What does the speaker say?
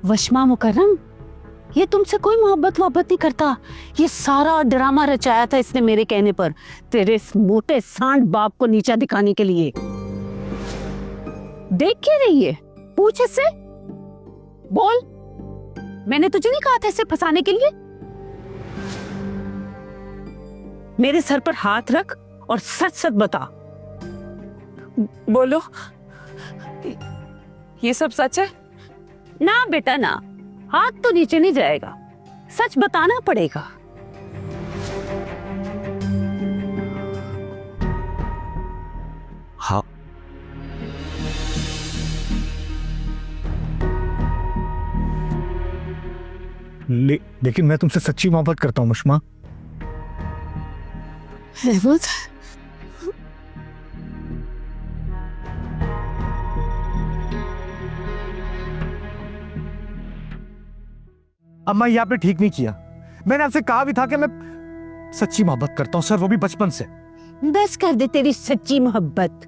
वशमा मुकर्रम, ये तुमसे कोई मोहब्बत वोहब्बत नहीं करता। ये सारा ड्रामा रचाया था इसने मेरे कहने पर, तेरे इस मोटे सांड बाप को नीचा दिखाने के लिए। देख के रही है, पूछ इससे, बोल, मैंने तुझे नहीं कहा था इसे फंसाने के लिए? मेरे सर पर हाथ रख और सच सच बता। बोलो, ये सब सच है? ना बेटा ना, हाथ तो नीचे नहीं जाएगा, सच बताना पड़ेगा। हाँ। लेकिन मैं तुमसे सच्ची मोहब्बत करता हूँ मुश्मा। अहमद, अम्मा ये आपने ठीक नहीं किया। मैंने आपसे कहा भी था कि मैं सच्ची मोहब्बत करता हूँ सर, वो भी बचपन से। बस कर दे तेरी सच्ची मोहब्बत।